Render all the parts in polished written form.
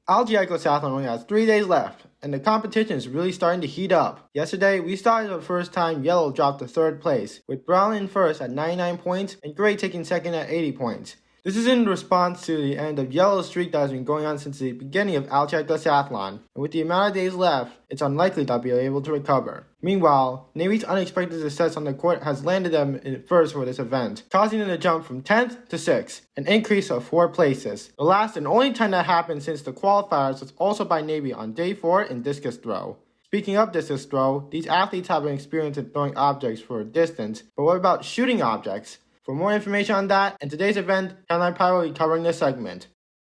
Algicosathlon only has 3 days left, and the competition is really starting to heat up. Yesterday, we started the first time yellow dropped to 3rd place, with brown in first at 99 points and gray taking second at 80 points. This is in response to the end of yellow's streak that has been going on since the beginning of Algicosathlon, and with the amount of days left, it's unlikely they'll be able to recover. Meanwhile, Navy's unexpected success on the court has landed them in first for this event, causing them to jump from 10th to 6th, an increase of 4 places. The last and only time that happened since the qualifiers was also by Navy on day 4 in discus throw. Speaking of discus throw, these athletes have an experience in throwing objects for a distance, but what about shooting objects? For more information on that and today's event, Kenlimepie will be covering this segment.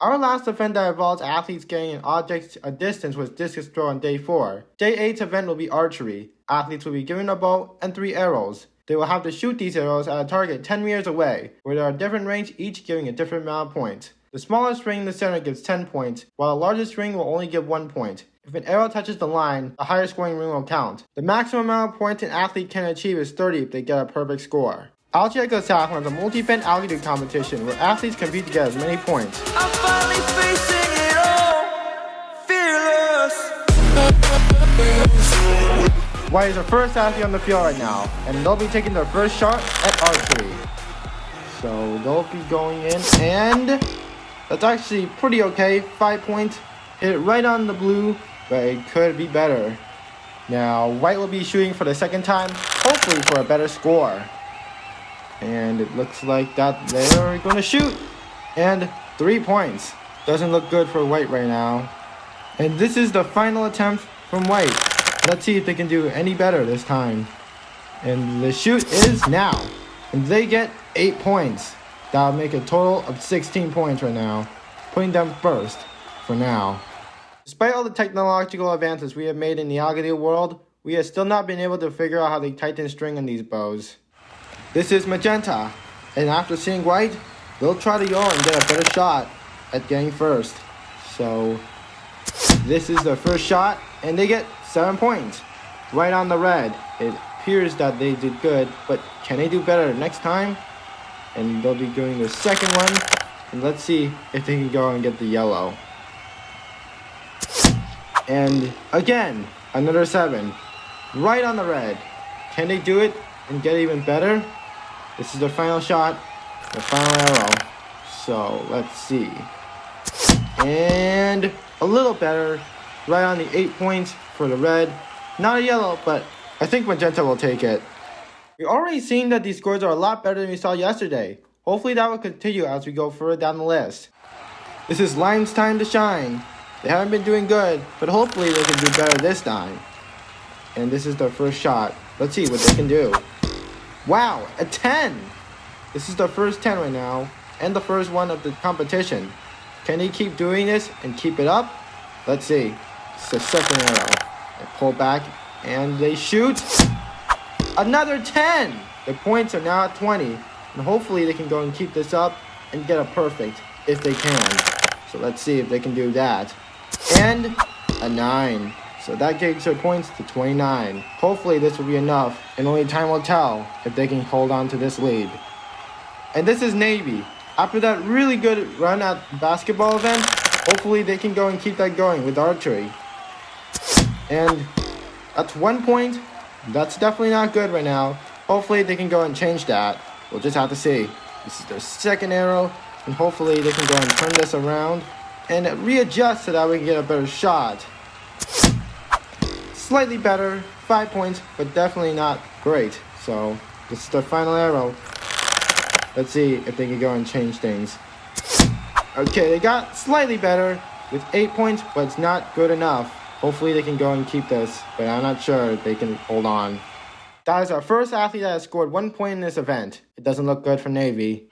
Our last event that involves athletes getting an object a distance was discus throw on day 4. Day 8's event will be archery. Athletes will be given a bow and 3 arrows. They will have to shoot these arrows at a target 10 meters away, where there are different rings each giving a different amount of points. The smallest ring in the center gives 10 points, while the largest ring will only give 1 point. If an arrow touches the line, the higher scoring ring will count. The maximum amount of points an athlete can achieve is 30 if they get a perfect score. Algicosathlon is a multi-event Algodoo competition where athletes compete to get as many points. I'm finally facing it all, fearless. White is the first athlete on the field right now, and they'll be taking their first shot at archery. So they'll be going in, and that's actually pretty okay. 5 points, hit it right on the blue, but it could be better. Now White will be shooting for the second time, hopefully for a better score. And it looks like that they're going to shoot. And 3 points. Doesn't look good for White right now. And this is the final attempt from White. Let's see if they can do any better this time. And the shoot is now. And they get 8 points. That'll make a total of 16 points right now, putting them first for now. Despite all the technological advances we have made in the Algodoo world, we have still not been able to figure out how they tighten string on these bows. This is Magenta, and after seeing White, they'll try to go and get a better shot at getting first. So, this is their first shot, and they get 7 points, right on the red. It appears that they did good, but can they do better next time? And they'll be doing the second one, and let's see if they can go and get the yellow. And again, another 7, right on the red. Can they do it and get even better? This is the final shot, the final arrow. So let's see. And a little better, right on the 8 points for the red. Not a yellow, but I think Magenta will take it. We're already seeing that these scores are a lot better than we saw yesterday. Hopefully that will continue as we go further down the list. This is Lime's time to shine. They haven't been doing good, but hopefully they can do better this time. And this is their first shot. Let's see what they can do. Wow, a 10! This is the first 10 right now, and the first one of the competition. Can he keep doing this and keep it up? Let's see. It's the second arrow. They pull back, and they shoot. Another 10! The points are now at 20, and hopefully they can go and keep this up and get a perfect, if they can. So let's see if they can do that. And a 9. So that takes their points to 29. Hopefully this will be enough, and only time will tell if they can hold on to this lead. And this is Navy. After that really good run at the basketball event, hopefully they can go and keep that going with archery. And that's 1 point. That's definitely not good right now. Hopefully they can go and change that. We'll just have to see. This is their second arrow, and hopefully they can go and turn this around and readjust so that we can get a better shot. Slightly better, 5 points, but definitely not great. So this is the final arrow. Let's see if they can go and change things. Okay, they got slightly better with 8 points, but it's not good enough. Hopefully they can go and keep this, but I'm not sure they can hold on. That is our first athlete that has scored 1 point in this event. It doesn't look good for Navy.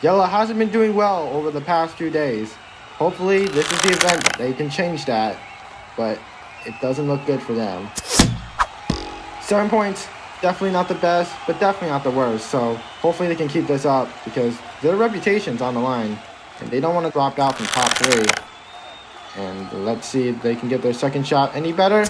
Yellow hasn't been doing well over the past few days. Hopefully this is the event they can change that, but it doesn't look good for them. 7 points, definitely not the best, but definitely not the worst. So hopefully they can keep this up because their reputation's on the line and they don't want to drop out from top 3. And let's see if they can get their second shot any better.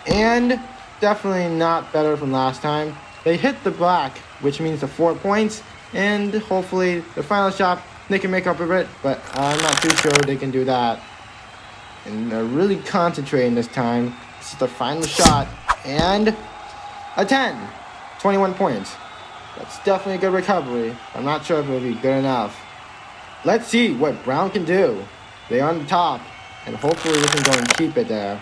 And definitely not better from last time. They hit the black, which means the 4 points. And hopefully the final shot they can make up a bit, but I'm not too sure they can do that. And they're really concentrating this time. This is the final shot. And a 10. 21 points. That's definitely a good recovery. I'm not sure if it'll be good enough. Let's see what brown can do. They're on the top. And hopefully they can go and keep it there.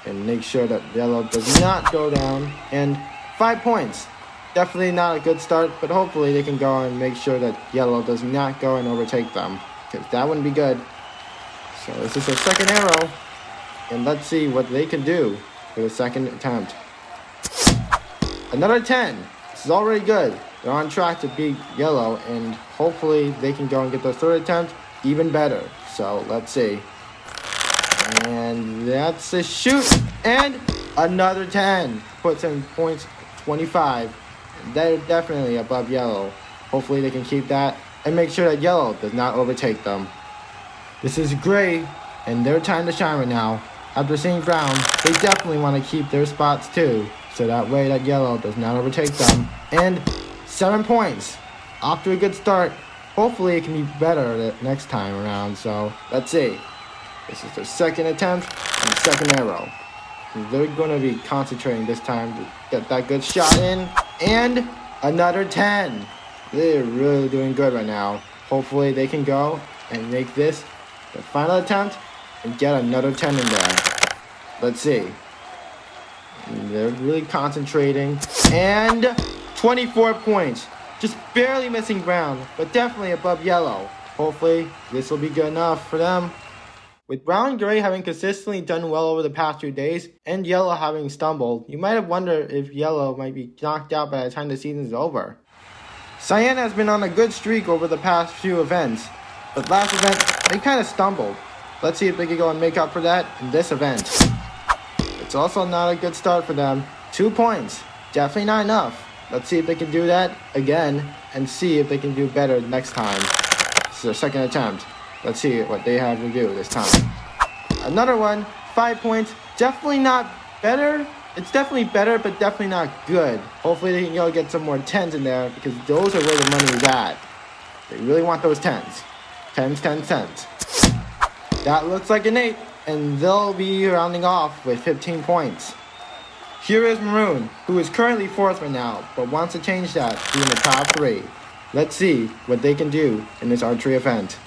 And make sure that yellow does not go down. And 5 points. Definitely not a good start, but hopefully they can go and make sure that yellow does not go and overtake them. Because that wouldn't be good. So this is their second arrow. And let's see what they can do for the second attempt. Another 10. This is already good. They're on track to beat yellow, and hopefully they can go and get their third attempt even better. So let's see. And that's a shoot. And another 10. Puts in points 25. They're definitely above yellow. Hopefully they can keep that and make sure that yellow does not overtake them. This is gray, and their time to shine right now. After seeing brown, they definitely want to keep their spots too, so that way that yellow does not overtake them. And 7 points. Off to a good start. Hopefully it can be better the next time around, so let's see. This is their second attempt and second arrow. And they're going to be concentrating this time to get that good shot in. And another 10. They're really doing good right now. Hopefully they can go and make this the final attempt and get another 10 in there. Let's see. And they're really concentrating. And 24 points. Just barely missing brown, but definitely above yellow. Hopefully this will be good enough for them. With brown and gray having consistently done well over the past 2 days, and yellow having stumbled, you might have wondered if yellow might be knocked out by the time the season is over. Cyan has been on a good streak over the past few events, but last event, they kind of stumbled. Let's see if they can go and make up for that in this event. It's also not a good start for them. 2 points, definitely not enough. Let's see if they can do that again, and see if they can do better next time. This is their second attempt. Let's see what they have to do this time. Another one, 5 points. Definitely not better. It's definitely better, but definitely not good. Hopefully they can go get some more 10s in there, because those are where the money is at. They really want those 10s. 10s, 10s, 10s. That looks like an 8, and they'll be rounding off with 15 points. Here is Maroon, who is currently 4th right now, but wants to change that to be in the top 3. Let's see what they can do in this archery event.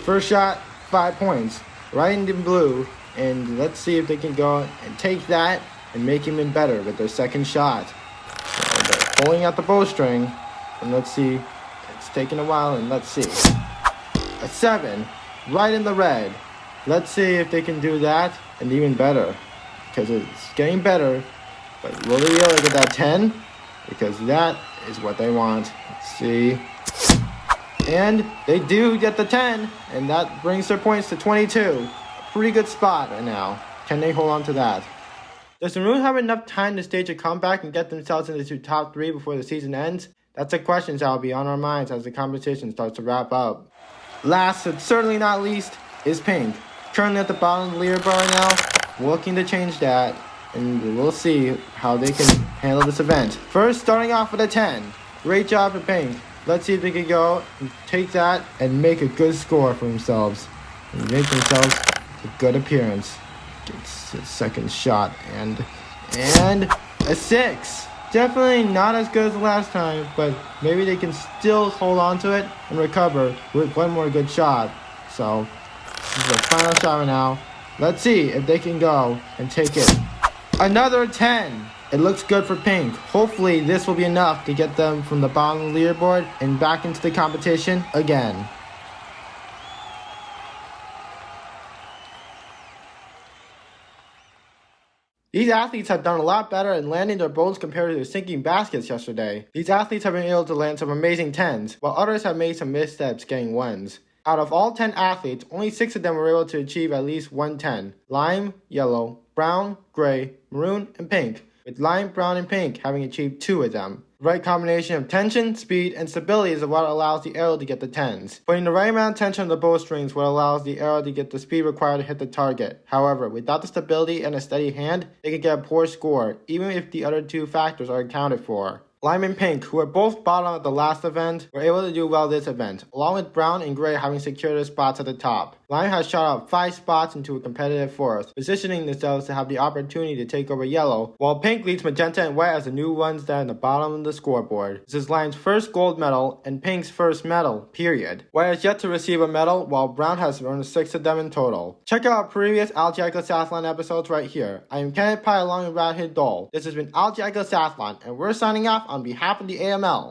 First shot, 5 points, right in the blue, and let's see if they can go and take that and make him even better with their second shot. So they're pulling out the bowstring, and let's see, it's taking a while, and let's see. A 7, right in the red. Let's see if they can do that and even better, because it's getting better, but will they be able to get that 10? Because that is what they want. Let's see. And they do get the 10, and that brings their points to 22. A pretty good spot right now. Can they hold on to that? Does the Maroon have enough time to stage a comeback and get themselves into the top 3 before the season ends? That's a question that will be on our minds as the competition starts to wrap up. Last, but certainly not least, is Pink. Currently at the bottom of the leaderboard right now, looking to change that, and we'll see how they can handle this event. First, starting off with a 10. Great job for Pink. Let's see if they can go and take that and make a good score for themselves. And make themselves a good appearance. Gets a second shot and a 6. Definitely not as good as the last time, but maybe they can still hold on to it and recover with one more good shot. So, this is the final shot right now. Let's see if they can go and take it. Another 10. It looks good for Pink. Hopefully this will be enough to get them from the bottom of the leaderboard and back into the competition again. These athletes have done a lot better in landing their bows compared to their sinking baskets yesterday. These athletes have been able to land some amazing 10s, while others have made some missteps getting 1s. Out of all 10 athletes, only 6 of them were able to achieve at least 110. Lime, yellow, brown, gray, maroon, and pink, with lime, brown, and pink having achieved 2 of them. The right combination of tension, speed, and stability is what allows the arrow to get the 10s. Putting the right amount of tension on the bowstring is what allows the arrow to get the speed required to hit the target. However, without the stability and a steady hand, they can get a poor score, even if the other 2 factors are accounted for. Lime and Pink, who were both bottom at the last event, were able to do well this event, along with Brown and Gray having secured their spots at the top. Lime has shot up 5 spots into a competitive 4th, positioning themselves to have the opportunity to take over Yellow, while Pink leads Magenta and White as the new ones that are in the bottom of the scoreboard. This is Lime's first gold medal and Pink's first medal, period. White has yet to receive a medal, while Brown has earned 6 of them in total. Check out our previous Algicosathlon episodes right here. I am Kenlimepie along with Radhid Dole. This has been Algicosathlon, and we're signing off on behalf of the AML.